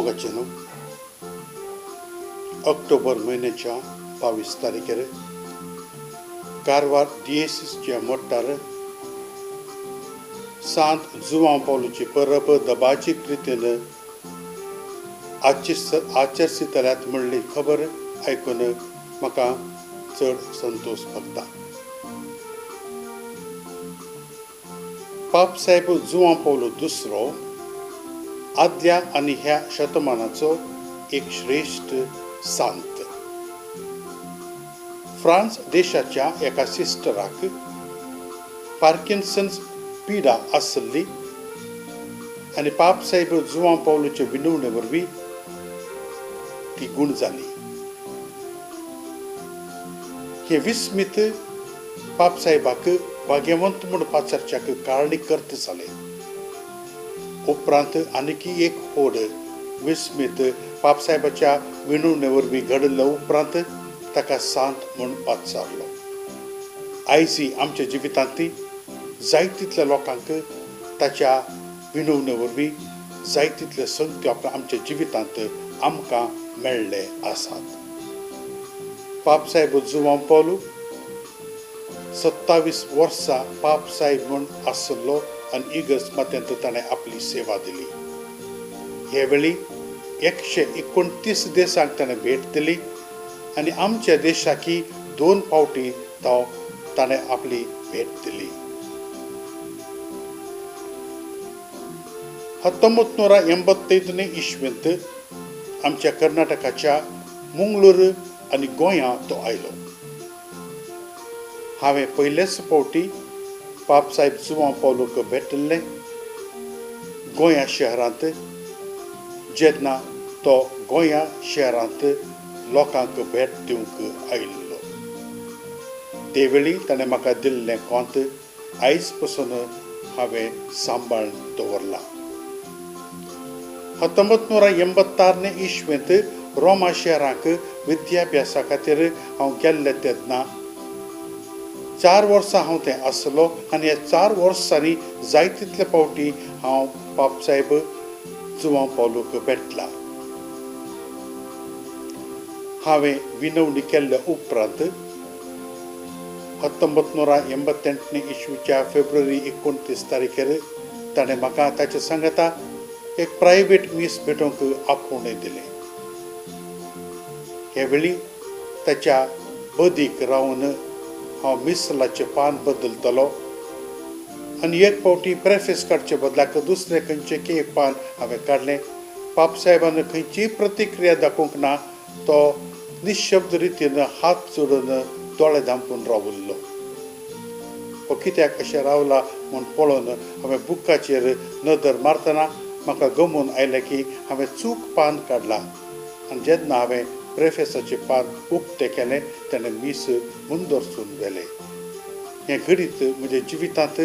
मोगाचे न्हू ऑक्टोबर म्हयन्याच्या 22 तारखेर कारवार डिएसीसच्या मोट्टार सांत जुवांव पौलोची परब दबाजीक रितीन आचरसितल्यात म्हणली खबर आयकून म्हाका चड संतोश भोगता. पाप साहेब जुवांव पौलो दुसरो आदल्या आनी ह्या शतमानाचो एक श्रेष्ठ सांत. फ्रांस देशाच्या एका सिस्टराक पार्किन्सन्स पिडा आसली आनी पाप साहेब जुवांव पौलोचे विनवणे वरवीं ती गुण जाली. हे विस्मित पाप साहेबाक भाग्यवंत म्हूण पाचारच्याक कारणीकर्त जाले. उपरांत आनीकी एक होड विस्मित पाप साहेबाच्या विनवणे वरवीं घडलो उपरांत ताका सांत म्हूण पाचारलो. आयजी आमच्या जिवितांत जायतितल्या लोकांक ताच्या विनवणे वरवीं जायतितले संगत्यो आमच्या जिवितांत आमकां मेळ्ळे आसात. पाप साहेब जुवांव पौलो 27 वर्सां पाप साहेब म्हूण आसलो आनी इगर्ज माथ्यांत ताणें आपली सेवा दिली. हे वेळी 129 देशांक ताणें भेट दिली आनी आमच्या देशाकी 2 फावटी ताणें आपली भेट दिली. 1985 इस्वेंत आमच्या कर्नाटकाच्या मंगळूर आनी गोंयां तो आयलो. हांवें पयलेच फावटी पाप साहेब जुवांव पौलोक भेटल्लें गोंया शहरांत जेन्ना तो गोंया शहरांत लोकांक भेट दिवंक आयिल्लो. ते वेळी ताणें म्हाका दिल्लें कोंत आयज पासून हांवें सांबाळून दवरलां. 1986 इस्वेंत रोमा शहराक विद्याभ्यासा खातीर हांव गेल्लें तेन्ना 4 वर्सां हांव थंय आसलो आनी ह्या 4 वर्सांनी जायतितले फावटी हांव पाप साहेब जुवांव पौलोक भेटला. हांवें विनवणी केल्ल्या उपरांत 1988 इस्वीच्या फेब्रुवारी 29 तारखेर ताणें म्हाका ताच्या सांगता एक प्रायवेट मीस भेटोवंक आपोवणें दिलें. हे वेळी ताच्या बदीक रावन हांव मिसलाचें पान बदलतलो आनी एक फावटी प्रेफेस काडचे बदलाक दुसरें खंयचें एक पान हांवें काडलें. पाप साहेबान खंयचीय प्रतिक्रिया दाखोवंक ना. तो निशब्द रितीन हात जोडून दोळे धांपून रावल्लो. हो कित्याक अशें रावला म्हूण पळोवन हांवें बुकाचेर नदर मारतना म्हाका गमून आयलें की हांवें चूक पान काडलां आनी जेन्ना हांवें प्रेफेसाचें पान उक्तें केलें तेन्ना मीस मुंदरसून व्हेलें. हें घडीत म्हज्या जिवितांत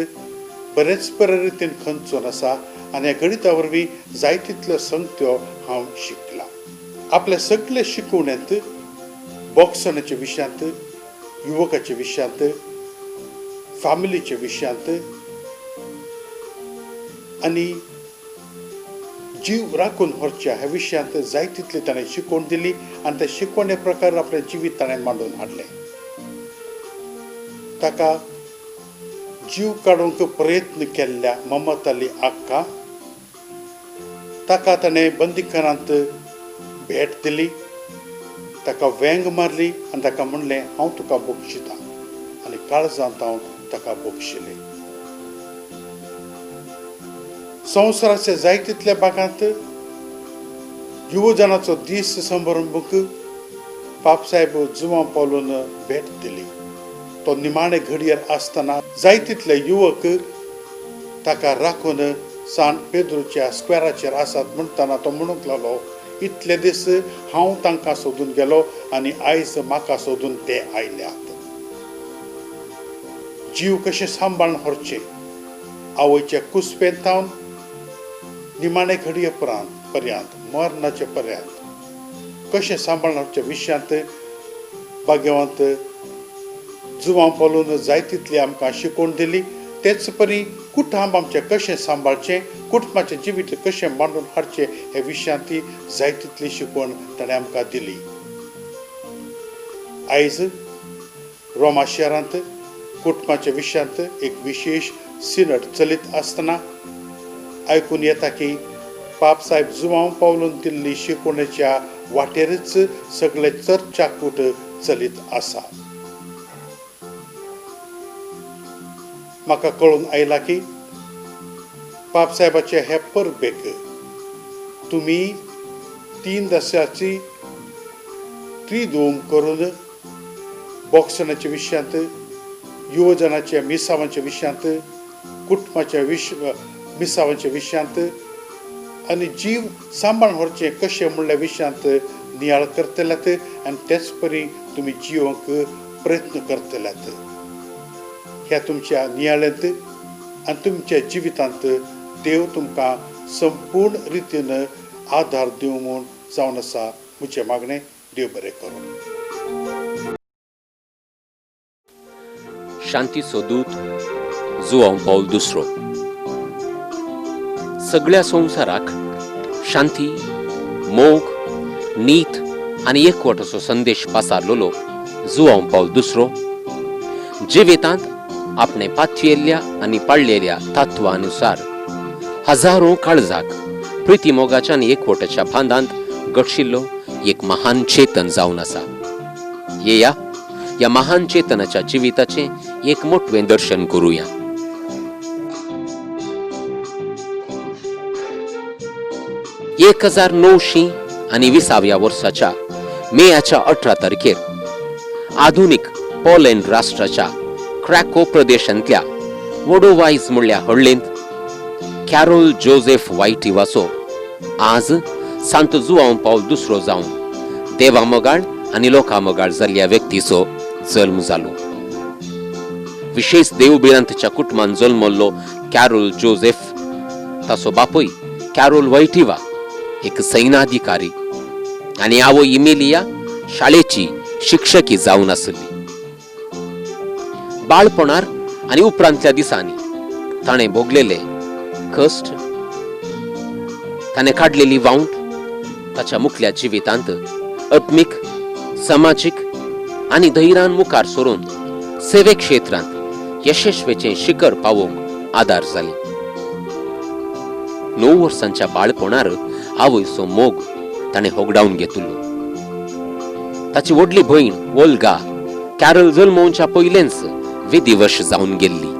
बरेच बरे रितीन खंचून आसा आनी ह्या घडिता वरवीं जायतितल्यो संगत्यो हांव शिकलां. आपल्या सगळे शिकवण्यांत बॉक्सनाच्या विशयांत, युवकाच्या विशयांत, फॅमिलीच्या विशयांत आनी जीव राखून व्हरच्या ह्या विशयांत जायतितली ताणें शिकवण दिली आनी त्या शिकवणे प्रकार आपलें जिवीत ताणें मांडून हाडलें. ताका जीव काडूंक प्रयत्न केल्ल्या ममत अली आक्का ताका ताणें बंदीखानांत भेट दिली. ताका वेंग मारली आनी ताका म्हणलें हांव तुका बक्षितां आनी काळजांत हांव ताका बक्षिलें. संवसाराच्या जायतितल्या भागांत युवजनाचो दीस समारंभूक पाप साहेब जुवांव पौलोन भेट दिली. तो निमाणे घडयेर आसतना जायतितले युवक ताका राखून सान पेद्रूच्या स्क्वेराचेर आसात म्हणटना तो म्हणूंक लागलो इतले दीस हांव तांकां सोदून गेलो आनी आयज म्हाका सोदून ते आयल्यात. जीव कशें सांबाळून व्हरचे आवयच्या कुसपेंतावन निमाणे घडये पर्यंत मरणाचे पर्यंत कशें सांबाळचे विशयांत भाग्यवंत जुवांव पौलोन जायतितली आमकां शिकवण दिली. तेच परी कुटुंब आमचें कशें सांबाळचें, कुटुंबाचें जिवीत कशें मांडून हाडचें हे विशयांतली जायतितली शिकवण ताणें आमकां दिली. आयज रोमा शारांत कुटुंबाच्या विशयांत एक विशेष सिनड चलीत आसतना आयकून येता की पाप साहेब जुआंव पावलून दिल्ली शिकवणेच्या वाटेरच सगळे चर्चाकूट चलीत आसा. म्हाका कळून आयला की पाप साहेबाचे हे परबेक तुमी 3 दशाची त्रिधूम करून बॉक्सनाच्या विशयांत, युवजनाच्या मिसावांच्या विशयांत, कुटुंबाच्या मिसावांच्या विशयांत आनी जीव सांबाळून व्हरचें कशें म्हणल्या विशयांत नियाळ करतल्यात आनी तेच परी तुमी जिवंक प्रयत्न करतल्यात. ह्या तुमच्या नियाळेंत आनी तुमच्या जिवितांत देव तुमकां संपूर्ण रितीन आधार दिवं म्हूण जावन आसा म्हजें मागणें. देव बरें करूं. शांती सोदूत जुआंव पाऊल दुसरो. सगळ्या संवसाराक शांती, मोग, नीत आनी एकवटाचो संदेश पासारलोलो जुआंव पाऊल दुसरो जिवितांत आपणे पातयेल्ल्या आनी पाळलेल्या तत्वानुसार हजारो काळजाक प्रितीमोगाच्या आनी एकवटाच्या बांदांत घडशिल्लो एक महान चेतन जावन आसा. येया या महान चेतनाच्या जिविताचे एक मोठवें दर्शन करूया. एक 1920 वर्साच्या मेयाच्या 18 तारखेर आधुनिक पोलंड राष्ट्राच्या क्रॅको प्रदेशांतल्या वोडोवायज म्हणल्या हडलेंत कॅरोल जोसेफ वायटिवाचो आज सांत जुआंव पाऊल दुसरो जावन देवामोगाळ आनी लोकामोगाळ जाल्ल्या व्यक्तीचो जल्म जालो. विशेष देवबिरांतच्या कुटुंबांत जल्मल्लो कॅरोल जोसेफ ताचो बापूय कॅरोल वायटिवा एक सैनाधिकारी आनी आवय इमेलिया शाळेची शिक्षकी जावन आसली. बाळपणार आनी उपरांतल्या दिसांनी ताणें भोगलेले कश्ट, ताणें काडलेली वावंट ताच्या मुखल्या जिवितांत आत्मीक, समाजीक आनी धैर्यान मुखार सरून सेवे क्षेत्रांत यशस्वेचें शिखर पावोवंक आदार जाली. 9 वर्सांच्या बाळपणार आवयचो मोग ताणें होगडावन घेतलो. ताची व्हडली भयण वोल्गा कॅरोल जल्मोवच्या पयलेंच विधिवश जावन गेल्ली.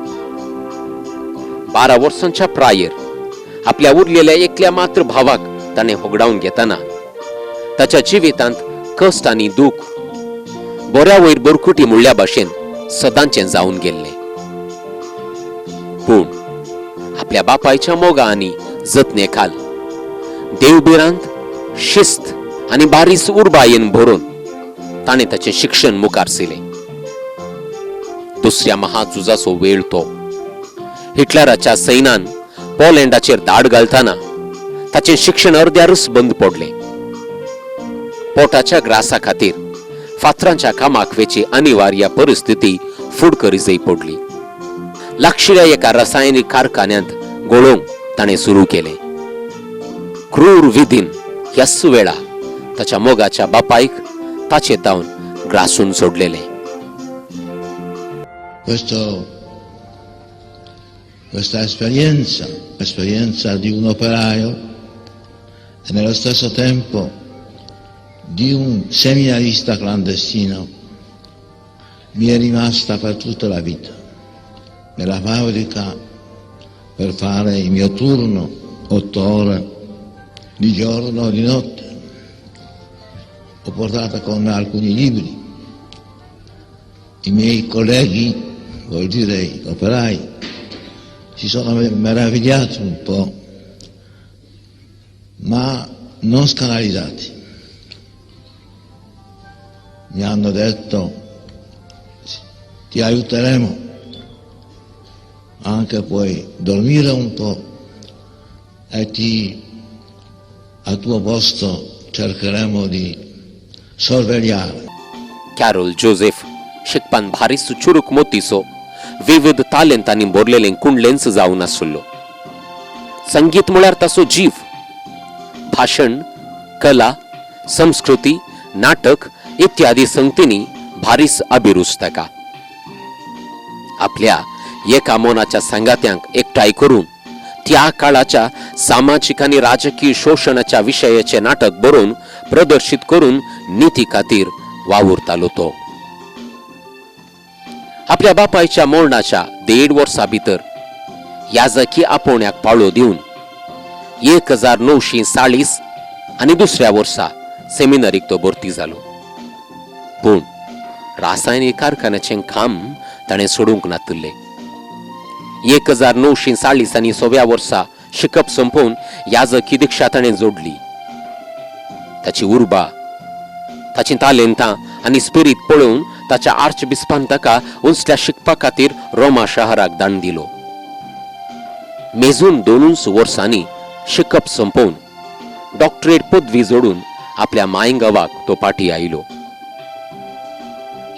12 वर्सांच्या प्रायेर आपल्या उरलेल्या एकल्या मात्र भावाक ताणें होगडावन घेताना ताच्या जिवितांत कश्ट आनी दूख बऱ्या वयर बरकुटी म्हणल्या भाशेन सदांचें जावन गेल्लें. पूण आपल्या बापायच्या मोगा आनी जतने खाल देवबिरांत शिस्त आनी बारीस उर्बायेन भरून ताणें ताचें शिक्षण मुखार सिलें. दुसऱ्या महाझुजाचो वेळ तो. हिटलराच्या सैन्यान पोलंडाचेर धाड घालताना ताचें शिक्षण अर्द्यारूच बंद पडलें. पोटाच्या ग्रासा खातीर फातरांच्या कामाक वेची अनिवार्य परिस्थिती फुड करी जाय पडली. लागशिल्ल्या एका रसायनीक कारखान्यांत घोळोवंक ताणें सुरू केलें. क्रूर विधीन ह्याच वेळा ताच्या मोगाच्या बापायक ताचे तावन ग्रासून सोडलेलें. Questa esperienza di un operaio e nello stesso tempo di un seminarista clandestino mi è rimasta per tutta la vita. Nella fabbrica per fare il mio turno 8 ore di giorno e di notte. Ho portato con me alcuni libri. I miei colleghi, vuol dire gli operai, si sono meravigliati un po', ma non scandalizzati. Mi hanno detto: ti aiuteremo, anche puoi dormire un po' e al tuo posto cercheremo di sorvegliare. Carol Joseph शिकपान भारीच चुरूक मोतीचो विविध तालेंतांनी भरलेले कुंडलेंच जावन आसुल्लो. संगीत म्हळ्यार ताचो जीव. भाषण, कला, संस्कृती, नाटक इत्यादी संगतींनी भारीच अभिरुच ताका. आपल्या एका मोनाच्या संगात्यांक एकठांय करून त्या काळाच्या सामाजिक आणि राजकीय शोषणाच्या विशयाचे नाटक बरोवन प्रदर्शित करून नीती खातीर वावुरतालो तो. आपल्या बापायच्या मरणाच्या 1.5 वर्सां भितर याजकी आपोवण्याक पाळो दिवन 1940 आनी दुसऱ्या वर्सा सेमिनरीक तो भरती जालो. पूण रासायनिक कारखान्याचें काम ताणें सोडूंक नातुल्लें. 1940 आनी 6व्या वर्सा शिकप संपोवन याजकी दिक्षा ताणें जोडली. ताची उर्बा, ताची तालेंतां आनी स्पिरीट पळोवन ताच्या आर्च बिस्पान ताका उंचल्या शिकपा खातीर रोमा शहराक धाडून दिलो. मेजून 2 वर्सांनी शिकप संपोवन डॉक्टरेट पदवी जोडून आपल्या मायगांवाक तो पाठी आयलो.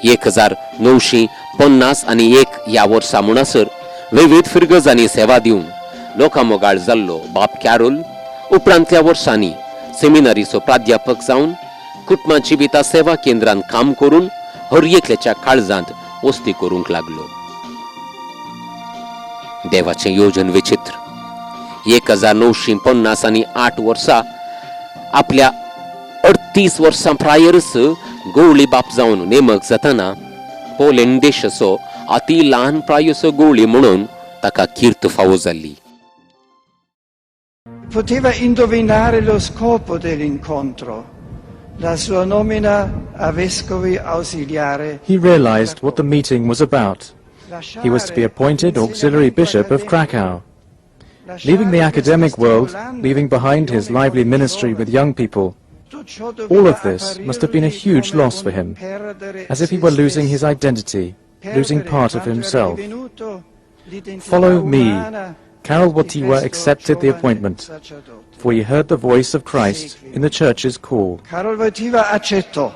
1951 ह्या वर्सा म्हणसर विविध फिरगजांनी सेवा दिवन लोकांमोगाळ जाल्लो बाब कॅरोल उपरांतल्या वर्सांनी सेमिनरीचो प्राध्यापक जावन कुटुंबा जिविता सेवा केंद्रांत काम करून हर एकल्याच्या काळजांत वस्ती करूंक लागलो. देवाचें योजन विचित्र. 1950 वर्सा आपल्या 38 वर्सां प्रायरच गवळी बाप जावन नेमक जाताना पोलंड देशाचो अति ल्हान प्रायसो गवळी म्हणून ताका कीर्त फावो जाल्ली. Poteva indovinare lo scopo dell'incontro, la sua nomina a vescovi ausiliare. He realized what the meeting was about. He was to be appointed auxiliary bishop of Krakow. Leaving the academic world, leaving behind his lively ministry with young people, all of this must have been a huge loss for him, as if he were losing his identity, losing part of himself. Follow me. Karol Wojtyła accepted the appointment, for he heard the voice of Christ in the church's call. Karol Wojtyła accettò,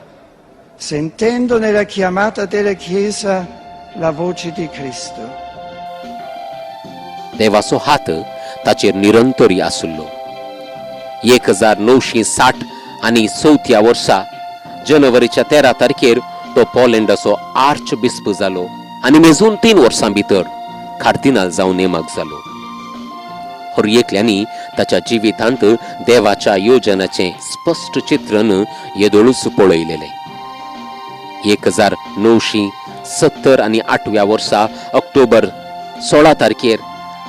sentendo nella chiamata della Chiesa la voce di Cristo. देवाचो हात ताचेर निरंतरी आसुल्लो. 1960 आनी 4थ्या वर्सा जानेवारीच्या 13 तारखेर तो पोलंडाचो arch बिस्प जालो आनी मेजून 3 वर्सां भितर कार्दिनाल जावन नेमक जालो. हर एकल्यांनी ताच्या जिवितांत देवाच्या योजनाचें स्पश्ट चित्रण येदोळूच पळयलेलें. 1970 आनी 8व्या वर्सा ऑक्टोबर 16 तारखेर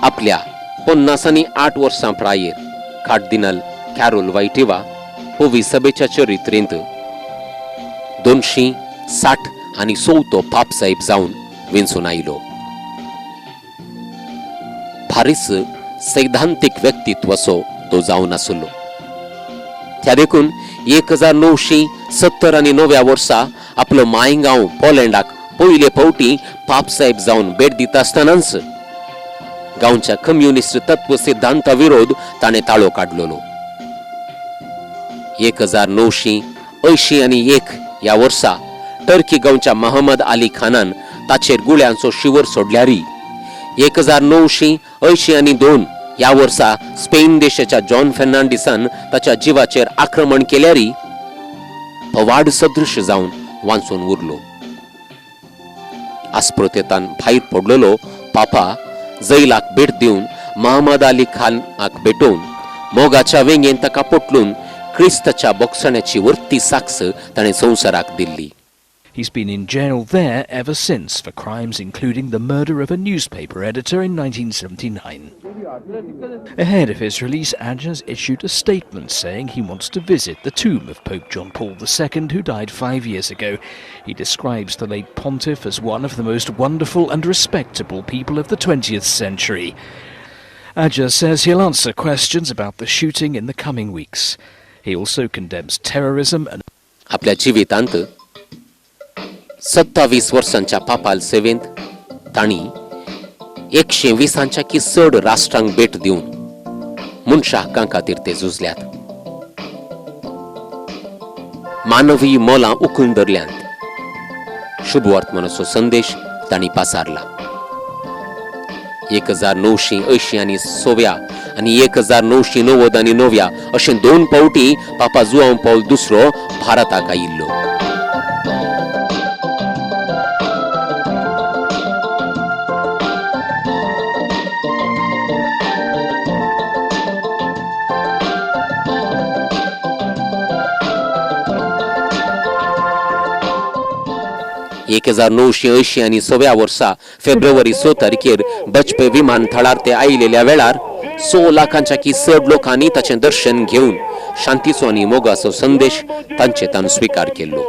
आपल्या 58 वर्सां प्रायर कार्दिनाल कॅरोल वॉयटिवा होवी सभेच्या चरित्रेंत 264 पाप साहेब जावन वेंचून आयलो. भारीच सैद्धांतीक व्यक्तित्वाचो तो जावन आसलो. त्या देखून 1970 आनी 9व्या वर्सा आपलो मायगांव पोलंडाक पयले फावटी पाप साहेब जावन भेट दिता आसतनाच गांवच्या कम्युनिस्ट तत्व सिद्धांता विरोध ताणें ताळो काडलोलो. 1981 ह्या वर्सा टर्की गांवच्या महम्मद अली खानान ताचेर गुळ्यांचो शिवर सोडल्यारी 1982 ह्या वर्सा स्पेन देशाच्या जॉन फेर्नांडिसान ताच्या जिवाचेर आक्रमण केल्यारी पवाड सदृश जावन वांचून उरलो. अस्पृत्यतान भायर पडलेलो पापा जैलाक भेट दिवन महम्मद अली खानाक भेटोवन मोगाच्या वेंगेन ताका पटलून क्रिस्ताच्या बोगसण्याची वर्ती साक्ष ताणें संवसाराक Delhi. He's been in jail there ever since for crimes including the murder of a newspaper editor in 1979. Ahead of his release, Adjers issued a statement saying he wants to visit the tomb of Pope John Paul II, who died 5 years ago. He describes the late pontiff as one of the most wonderful and respectable people of the 20th century. Adjers says he'll answer questions about the shooting in the coming weeks. He also condemns terrorism and आपल्या जिवितांत 27 वर्सांच्या पापाल सेवेंत तांणी 120 की चड राष्ट्रांक भेट दिवन मनशा हक्कां खातीर ते झुजल्यात. मानवी मोलां उखलून धरल्यांत शुभवर्तमानाचो संदेश तांणी पासारला. 1980 आणि 1999 अशे 2 पावटी पापा जुआंव पौल II भारताक आयिल्लो. एक 1980 वर्सा फेब्रुवारी 6 तारखेर बचपे विमानतळार ते आयिल्ल्या वेळार 100 लाखांच्या की चड लोकांनी ताचें दर्शन घेवन शांतीचो आनी मोगाचो संदेश तांचेतान स्वीकार केल्लो.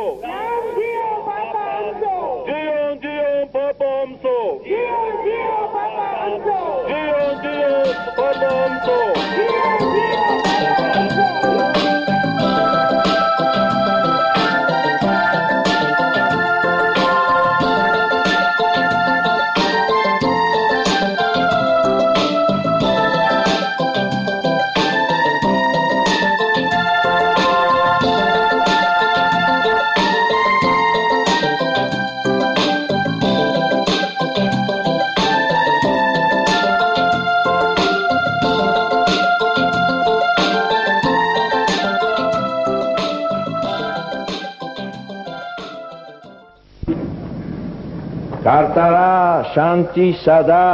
Cartara Shanti Sada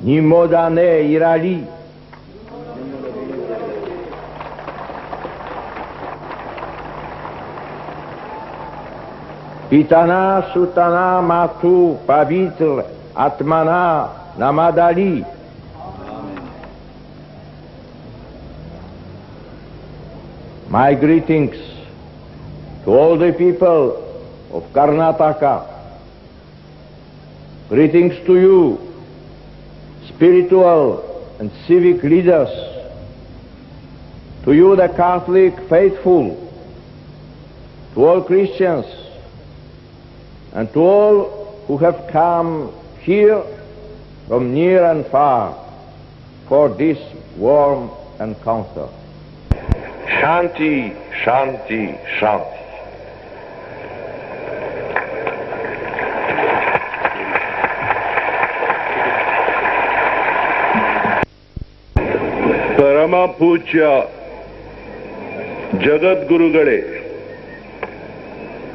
Nimodane Irali. Pitana Sutana Matu Pavitra Atmana Namadali. My greetings to all the people of Karnataka. Greetings to you, spiritual and civic leaders, to you the Catholic faithful, to all Christians, and to all who have come here from near and far for this warm encounter. Shanti, Shanti, Shanti. ಪರಮ ಪೂಜ್ಯ ಜಗದ್ಗುರುಗಳೇ,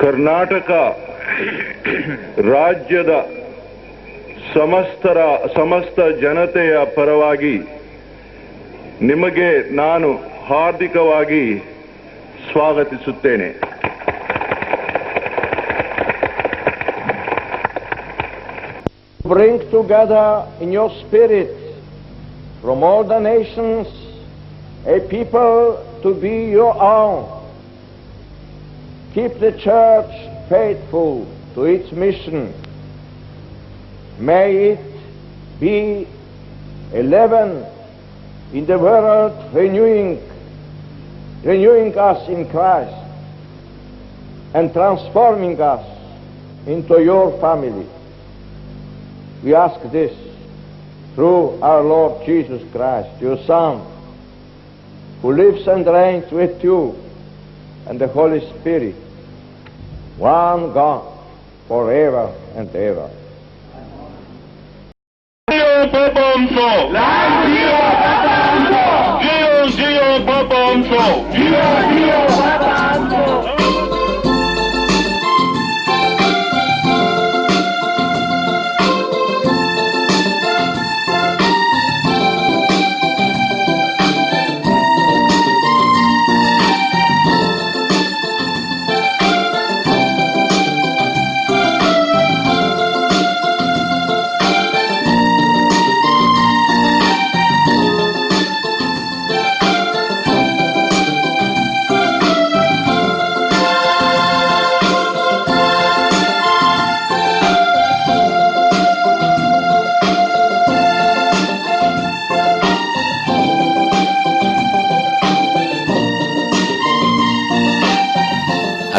ಕರ್ನಾಟಕ ರಾಜ್ಯದ ಸಮಸ್ತ ಜನತೆಯ ಪರವಾಗಿ ನಿಮಗೆ ನಾನು ಹಾರ್ದಿಕವಾಗಿ ಸ್ವಾಗತಿಸುತ್ತೇನೆ. Bring together in your spirit from all the nations a people to be your own. Keep the church faithful to its mission. May it be a leaven in the world, renewing us in Christ and transforming us into your family. We ask this through our Lord Jesus Christ, your Son, who lives and reigns with you and the Holy Spirit, one God, forever and ever.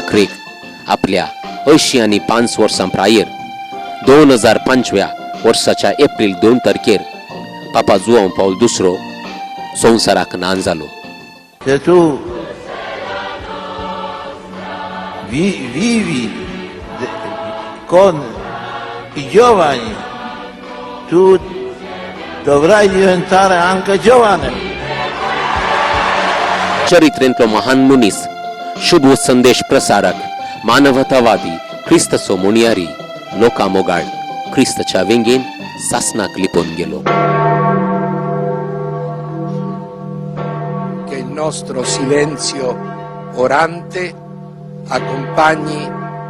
आखरीक आपल्या 85 वर्सां prior 2005 वर्साच्या April 2 तारखेर पापा João Paul II संवसाराक नान जालो. Se tu vivi con i giovani, tu dovrai diventare anche giovane. चरित्रेंतलो महान मनीस, शुभ संदेश प्रसारक, मानवतावादी, ख्रिस्तचो मुनियारी, लोकामोगाळ ख्रिस्तच्या वेंगेन सासनाक लिपोन गेलो. Che il nostro silenzio orante accompagni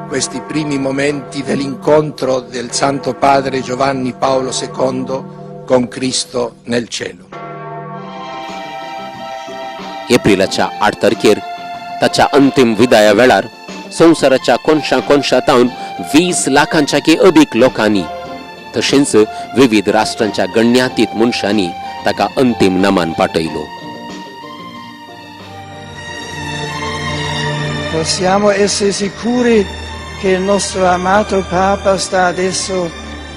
questi primi momenti dell'incontro del Santo Padre Giovanni Paolo II con Cristo nel cielo. एप्रिलाच्या 8 तारखेर ताच्या अंतिम विदाया वेळार संवसाराच्या कोनशांतावन 20 लाखांच्याकय अधिक लोकांनी तशेंच विविध राष्ट्रांच्या गण्यातीत मनशांनी ताका अंतिम नमान पाठयलो. Possiamo essere sicuri che il nostro amato Papa sta adesso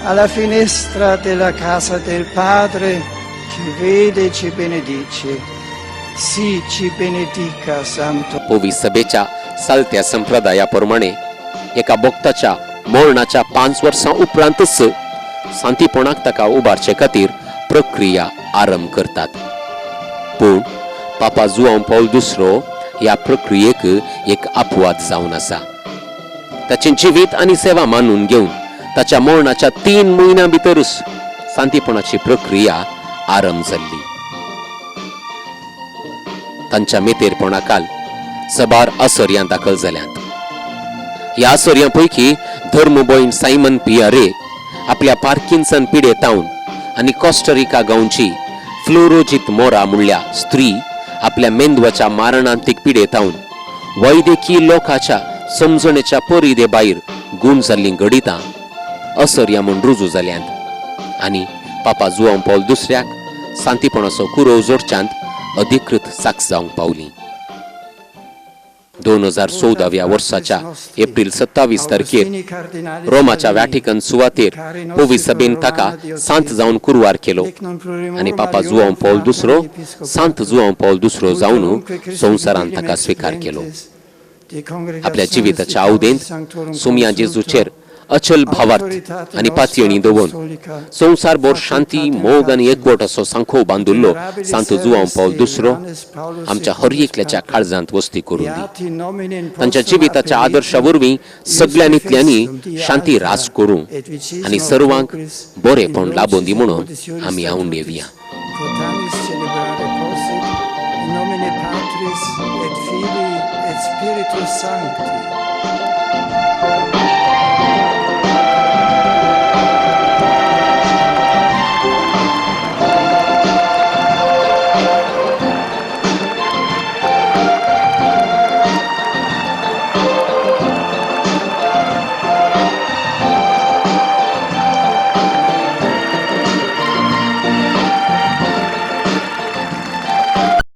alla finestra della casa del Padre, ci vede e ci benedice. Sì, ci benedica, Santo. पोवी सभेच्या सालत्या संप्रदायाप्रमाणे एका भक्ताच्या मरणाच्या 5 वर्सां उपरांतच शांतीपणाक ताका उबारचे खातीर प्रक्रिया आरंभ करतात. पूण पापा जुआंव पौल II ह्या प्रक्रियेक एक अपवाद जावन आसा. ताचे जिवीत आनी सेवा मानून घेवन ताच्या मरणाच्या 3 म्हयन्यां भितरच शांतीपणाची प्रक्रिया आरंभ जाल्ली. तांच्या मेतेरपणाकाल सबार आसर्यां दाखल जाल्यांत. ह्या आसर्यां धर्मबोईन सायमन पियारे आपल्या पार्किन्सन पिडेतावन आनी कॉस्टरिका गांवची फ्लोरोजीत मोरा म्हणल्या स्त्री आपल्या मेंदवाच्या मारणांतीक पिडेतावन वैद्यकीय लोकाच्या समजणेच्या परिदे भायर गुण जाल्ली घडितां आसर्यां म्हूण रुजू जाल्यांत आनी पापा जुआंव पौल II शांतीपणाचो कुरव जोडच्यांत अधिकृत साक्ष जावंक पावली. 2014 वर्साच्या एप्रिल 27 तारखेर रोमाच्या व्हॅटिकन सुवातेर पोवी सभेन ताका सांत जावन कुरवार केलो आनी पापा जुआंव पौल II सांत जुआंव पौल II जावन संवसारान ताका स्वीकार केलो. आपल्या जिविताच्या अवधेंत सुमया जेजूचेर अचल भावार्थ आनी पातयणी दवरून संवसारभर शांती मोग आनी एकवट असो सांखो बांदिल्लो सांत जुआंव पौल II आमच्या हर एकल्याच्या काळजांत वस्ती करून दी. तांच्या जिविताच्या आदर्शा वरवीं सगळ्यांनीतल्यांनी शांती रास करूं आनी सर्वांक बरेपण लाबों दी म्हणून आमी आऊन येवया. Spiritus Sancti.